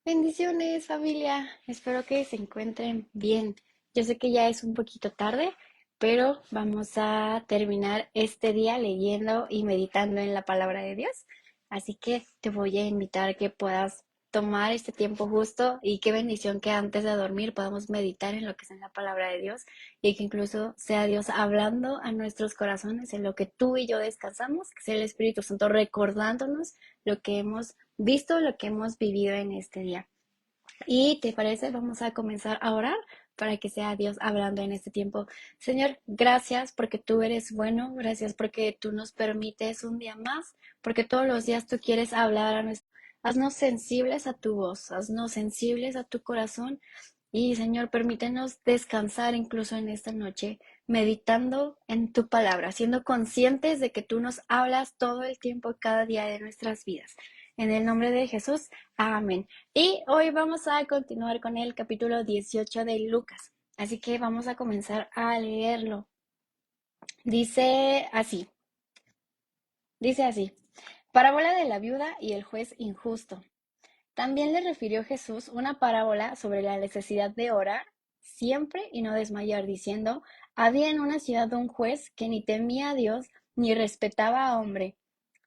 Bendiciones, familia. Espero que se encuentren bien. Yo sé que ya es un poquito tarde, pero vamos a terminar este día leyendo y meditando en la palabra de Dios. Así que te voy a invitar a que puedas tomar este tiempo justo y qué bendición que antes de dormir podamos meditar en lo que es en la palabra de Dios y que incluso sea Dios hablando a nuestros corazones en lo que tú y yo descansamos, que sea el Espíritu Santo recordándonos lo que hemos visto lo que hemos vivido en este día. ¿Y te parece? Vamos a comenzar a orar para que sea Dios hablando en este tiempo. Señor, gracias porque tú eres bueno, gracias porque tú nos permites un día más, porque todos los días tú quieres hablar a nuestro. Haznos sensibles a tu voz, haznos sensibles a tu corazón y Señor, permítenos descansar incluso en esta noche, meditando en tu palabra, siendo conscientes de que tú nos hablas todo el tiempo, cada día de nuestras vidas. En el nombre de Jesús, amén. Y hoy vamos a continuar con el capítulo 18 de Lucas. Así que vamos a comenzar a leerlo. Dice así, dice así. Parábola de la viuda y el juez injusto. También le refirió Jesús una parábola sobre la necesidad de orar siempre y no desmayar, diciendo, había en una ciudad un juez que ni temía a Dios ni respetaba a hombre.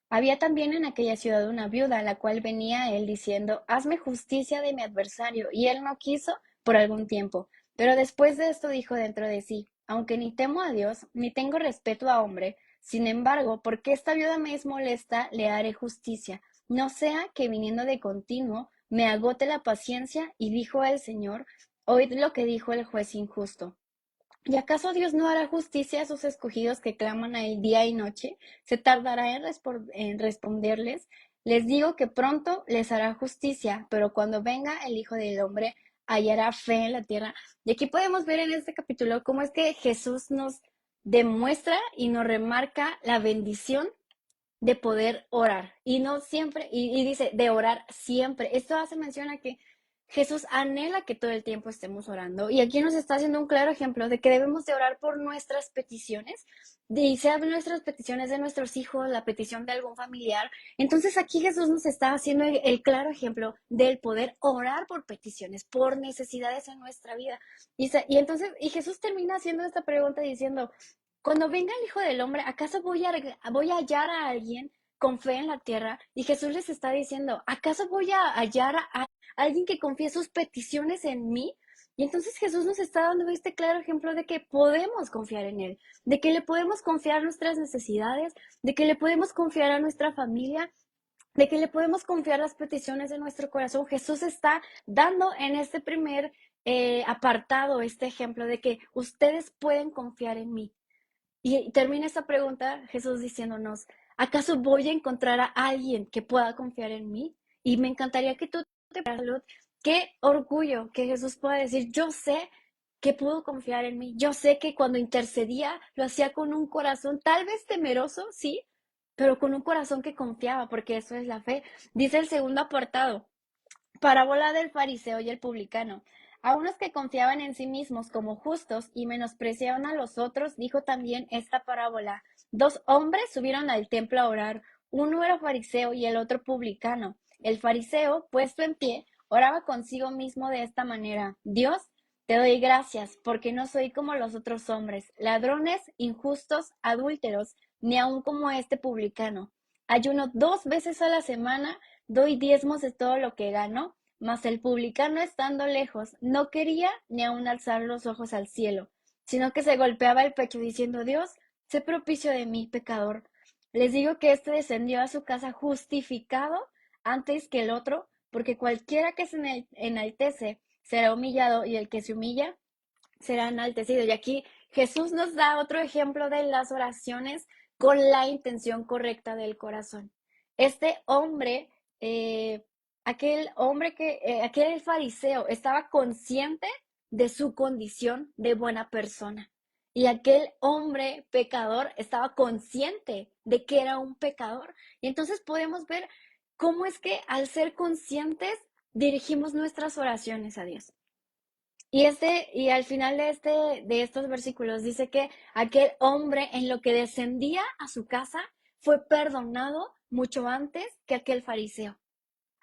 Había también en aquella ciudad una viuda, a la cual venía él diciendo, hazme justicia de mi adversario. Y él no quiso por algún tiempo. Pero después de esto dijo dentro de sí, aunque ni temo a Dios, ni tengo respeto a hombre, sin embargo, porque esta viuda me es molesta, le haré justicia. No sea que viniendo de continuo me agote la paciencia. Y dijo el Señor, oíd lo que dijo el juez injusto. ¿Y acaso Dios no hará justicia a sus escogidos que claman a él día y noche? ¿Se tardará en responderles? Les digo que pronto les hará justicia, pero cuando venga el Hijo del Hombre, hallará fe en la tierra. Y aquí podemos ver en este capítulo cómo es que Jesús nos demuestra y nos remarca la bendición de poder orar. Y no siempre, y dice, de orar siempre. Esto hace mención a que Jesús anhela que todo el tiempo estemos orando. Y aquí nos está haciendo un claro ejemplo de que debemos de orar por nuestras peticiones, y sea nuestras peticiones de nuestros hijos, la petición de algún familiar. Entonces aquí Jesús nos está haciendo el claro ejemplo del poder orar por peticiones, por necesidades en nuestra vida. Y Jesús termina haciendo esta pregunta diciendo, cuando venga el Hijo del Hombre, ¿acaso voy a hallar a alguien con fe en la tierra? Y Jesús les está diciendo, ¿acaso voy a hallar a alguien que confíe sus peticiones en mí? Y entonces Jesús nos está dando este claro ejemplo de que podemos confiar en Él, de que le podemos confiar nuestras necesidades, de que le podemos confiar a nuestra familia, de que le podemos confiar las peticiones de nuestro corazón. Jesús está dando en este primer apartado este ejemplo de que ustedes pueden confiar en mí. Y termina esta pregunta Jesús diciéndonos, ¿acaso voy a encontrar a alguien que pueda confiar en mí? Y me encantaría que tú te preguntes, qué orgullo que Jesús pueda decir, yo sé que pudo confiar en mí, yo sé que cuando intercedía lo hacía con un corazón tal vez temeroso, sí, pero con un corazón que confiaba, porque eso es la fe. Dice el segundo apartado, parábola del fariseo y el publicano. A unos que confiaban en sí mismos como justos y menospreciaban a los otros, dijo también esta parábola. Dos hombres subieron al templo a orar. Uno era fariseo y el otro publicano. El fariseo, puesto en pie, oraba consigo mismo de esta manera. Dios, te doy gracias, porque no soy como los otros hombres, ladrones, injustos, adúlteros, ni aun como este publicano. Ayuno 2 veces a la semana, doy diezmos de todo lo que gano. Mas el publicano, estando lejos, no quería ni aun alzar los ojos al cielo, sino que se golpeaba el pecho diciendo, Dios, sé propicio de mí, pecador. Les digo que éste descendió a su casa justificado antes que el otro, porque cualquiera que se enaltece será humillado, y el que se humilla será enaltecido. Y aquí Jesús nos da otro ejemplo de las oraciones con la intención correcta del corazón. Este hombre, aquel fariseo, estaba consciente de su condición de buena persona. Y aquel hombre pecador estaba consciente de que era un pecador. Y entonces podemos ver cómo es que al ser conscientes dirigimos nuestras oraciones a Dios. Y al final de estos versículos dice que aquel hombre en lo que descendía a su casa fue perdonado mucho antes que aquel fariseo.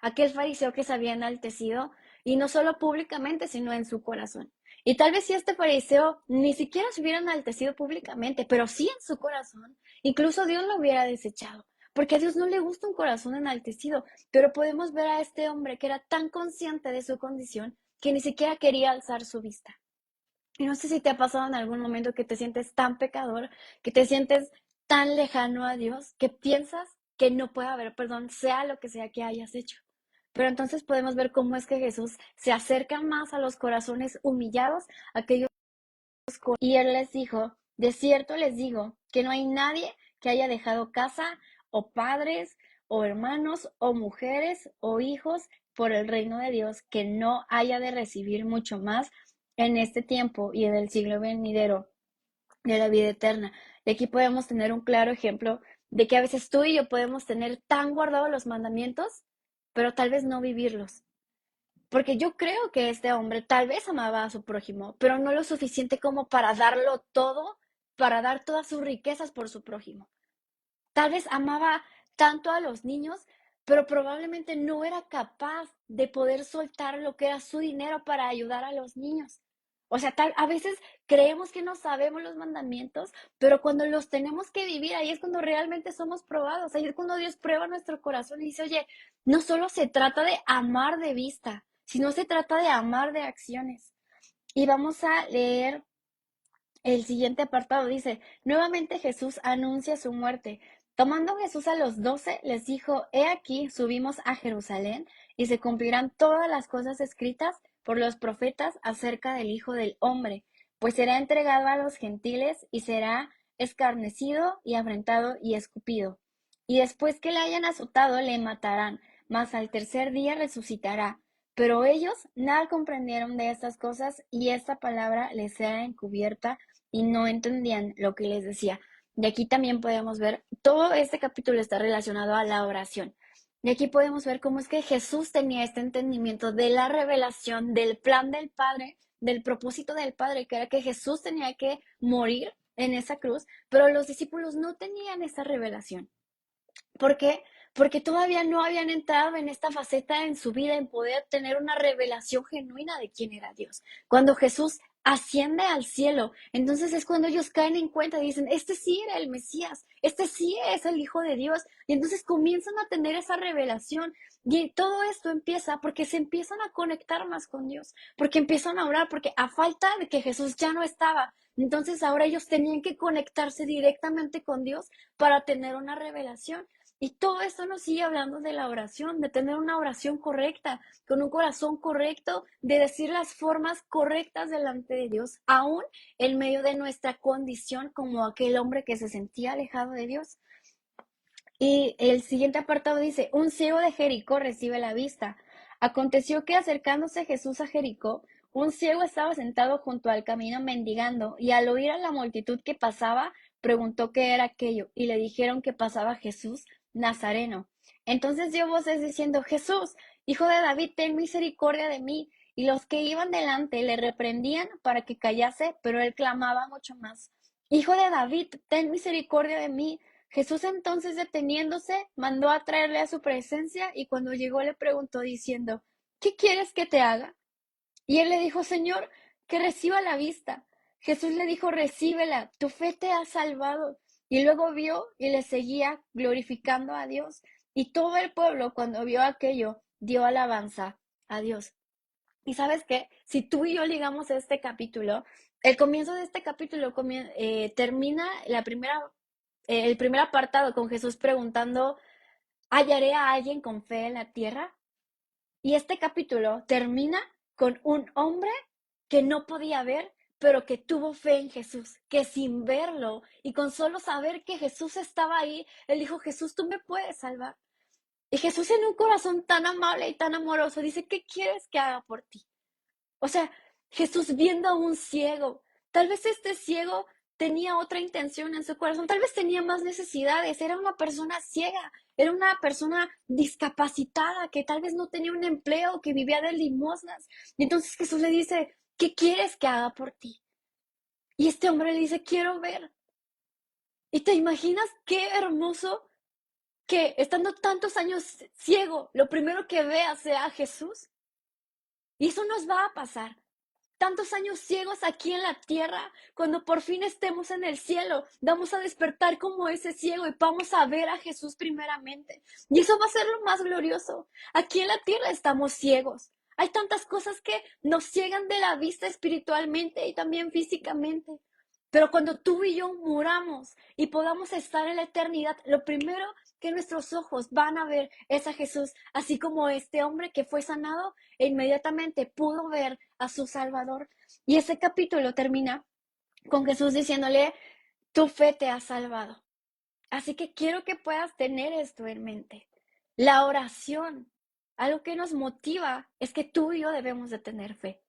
aquel fariseo que se había enaltecido, y no solo públicamente, sino en su corazón. Y tal vez si este fariseo ni siquiera se hubiera enaltecido públicamente, pero sí en su corazón, incluso Dios lo hubiera desechado, porque a Dios no le gusta un corazón enaltecido. Pero podemos ver a este hombre que era tan consciente de su condición que ni siquiera quería alzar su vista. Y no sé si te ha pasado en algún momento que te sientes tan pecador, que te sientes tan lejano a Dios, que piensas que no puede haber perdón, sea lo que sea que hayas hecho. Pero entonces podemos ver cómo es que Jesús se acerca más a los corazones humillados, aquellos. Y él les dijo, de cierto les digo, que no hay nadie que haya dejado casa, o padres, o hermanos, o mujeres, o hijos, por el reino de Dios, que no haya de recibir mucho más en este tiempo y en el siglo venidero de la vida eterna. Y aquí podemos tener un claro ejemplo de que a veces tú y yo podemos tener tan guardados los mandamientos, pero tal vez no vivirlos. Porque yo creo que este hombre tal vez amaba a su prójimo, pero no lo suficiente como para darlo todo, para dar todas sus riquezas por su prójimo. Tal vez amaba tanto a los niños, pero probablemente no era capaz de poder soltar lo que era su dinero para ayudar a los niños. O sea, a veces creemos que no sabemos los mandamientos, pero cuando los tenemos que vivir, ahí es cuando realmente somos probados, ahí es cuando Dios prueba nuestro corazón y dice, oye, no solo se trata de amar de vista, sino se trata de amar de acciones. Y vamos a leer el siguiente apartado, dice, nuevamente Jesús anuncia su muerte. Tomando Jesús a los 12, les dijo, he aquí, subimos a Jerusalén, y se cumplirán todas las cosas escritas por los profetas acerca del Hijo del Hombre, pues será entregado a los gentiles, y será escarnecido, y afrentado, y escupido. Y después que le hayan azotado, le matarán, mas al tercer día resucitará. Pero ellos nada comprendieron de estas cosas, y esta palabra les era encubierta y no entendían lo que les decía. De aquí también podemos ver, todo este capítulo está relacionado a la oración. De aquí podemos ver cómo es que Jesús tenía este entendimiento de la revelación, del plan del Padre, del propósito del Padre, que era que Jesús tenía que morir en esa cruz, pero los discípulos no tenían esa revelación. ¿Por qué? Porque todavía no habían entrado en esta faceta en su vida, en poder tener una revelación genuina de quién era Dios. Cuando Jesús asciende al cielo, entonces es cuando ellos caen en cuenta y dicen, este sí era el Mesías, este sí es el Hijo de Dios. Y entonces comienzan a tener esa revelación. Y todo esto empieza porque se empiezan a conectar más con Dios, porque empiezan a orar, porque a falta de que Jesús ya no estaba, entonces ahora ellos tenían que conectarse directamente con Dios para tener una revelación. Y todo esto nos sigue hablando de la oración, de tener una oración correcta, con un corazón correcto, de decir las formas correctas delante de Dios, aún en medio de nuestra condición como aquel hombre que se sentía alejado de Dios. Y el siguiente apartado dice, un ciego de Jericó recibe la vista. Aconteció que acercándose Jesús a Jericó, un ciego estaba sentado junto al camino mendigando, y al oír a la multitud que pasaba, preguntó qué era aquello, y le dijeron que pasaba Jesús Nazareno. Entonces dio voces diciendo, Jesús, hijo de David, ten misericordia de mí. Y los que iban delante le reprendían para que callase, pero él clamaba mucho más, Hijo de David, ten misericordia de mí. Jesús entonces deteniéndose, mandó a traerle a su presencia y cuando llegó le preguntó diciendo, ¿qué quieres que te haga? Y él le dijo, Señor, que reciba la vista. Jesús le dijo, recíbela, tu fe te ha salvado. Y luego vio y le seguía glorificando a Dios. Y todo el pueblo cuando vio aquello dio alabanza a Dios. Y sabes qué, si tú y yo ligamos este capítulo, el comienzo de este capítulo termina el primer apartado con Jesús preguntando, ¿hallaré a alguien con fe en la tierra? Y este capítulo termina con un hombre que no podía ver, pero que tuvo fe en Jesús, que sin verlo y con solo saber que Jesús estaba ahí, él dijo, Jesús, tú me puedes salvar. Y Jesús en un corazón tan amable y tan amoroso dice, ¿qué quieres que haga por ti? O sea, Jesús viendo a un ciego, tal vez este ciego tenía otra intención en su corazón, tal vez tenía más necesidades, era una persona ciega, era una persona discapacitada que tal vez no tenía un empleo, que vivía de limosnas. Y entonces Jesús le dice, ¿qué quieres que haga por ti? Y este hombre le dice, quiero ver. ¿Y te imaginas qué hermoso que estando tantos años ciego, lo primero que vea sea a Jesús. Y eso nos va a pasar. Tantos años ciegos aquí en la tierra, cuando por fin estemos en el cielo, vamos a despertar como ese ciego y vamos a ver a Jesús primeramente. Y eso va a ser lo más glorioso. Aquí en la tierra estamos ciegos. Hay tantas cosas que nos ciegan de la vista espiritualmente y también físicamente. Pero cuando tú y yo muramos y podamos estar en la eternidad, lo primero que nuestros ojos van a ver es a Jesús, así como este hombre que fue sanado e inmediatamente pudo ver a su Salvador. Y ese capítulo termina con Jesús diciéndole, tu fe te ha salvado. Así que quiero que puedas tener esto en mente. La oración, algo que nos motiva es que tú y yo debemos de tener fe.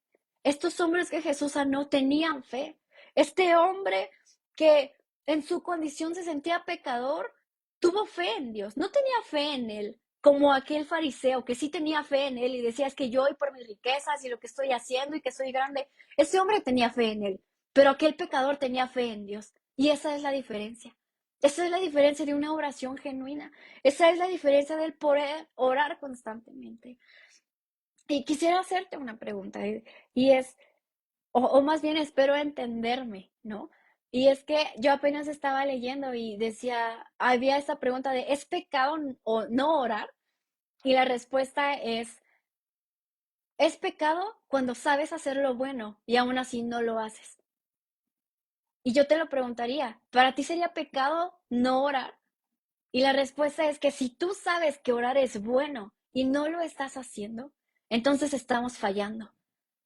Estos hombres que Jesús sanó tenían fe. Este hombre que en su condición se sentía pecador, tuvo fe en Dios. No tenía fe en él, como aquel fariseo que sí tenía fe en él y decía, es que yo y por mis riquezas y lo que estoy haciendo y que soy grande. Ese hombre tenía fe en él, pero aquel pecador tenía fe en Dios. Y esa es la diferencia. Esa es la diferencia de una oración genuina. Esa es la diferencia del poder orar constantemente. Y quisiera hacerte una pregunta, y es, o más bien espero entenderme, ¿no? Y es que yo apenas estaba leyendo y decía, había esta pregunta de, ¿es pecado o no orar? Y la respuesta es pecado cuando sabes hacer lo bueno y aún así no lo haces. Y yo te lo preguntaría, ¿para ti sería pecado no orar? Y la respuesta es que si tú sabes que orar es bueno y no lo estás haciendo, entonces estamos fallando.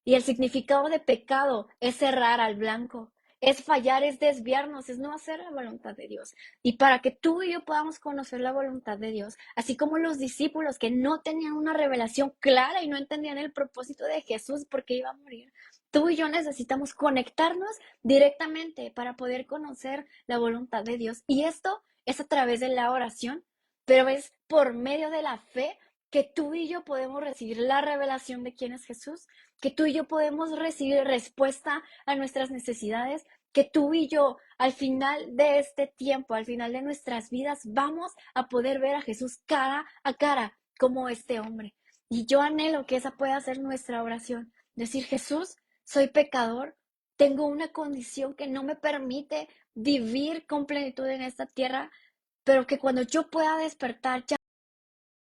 Y el significado de pecado es errar al blanco, es fallar, es desviarnos, es no hacer la voluntad de Dios. Y para que tú y yo podamos conocer la voluntad de Dios, así como los discípulos que no tenían una revelación clara y no entendían el propósito de Jesús porque iba a morir, tú y yo necesitamos conectarnos directamente para poder conocer la voluntad de Dios. Y esto es a través de la oración, pero es por medio de la fe que tú y yo podemos recibir la revelación de quién es Jesús, que tú y yo podemos recibir respuesta a nuestras necesidades, que tú y yo al final de este tiempo, al final de nuestras vidas, vamos a poder ver a Jesús cara a cara como este hombre. Y yo anhelo que esa pueda ser nuestra oración. Decir, Jesús, soy pecador, tengo una condición que no me permite vivir con plenitud en esta tierra, pero que cuando yo pueda despertar ya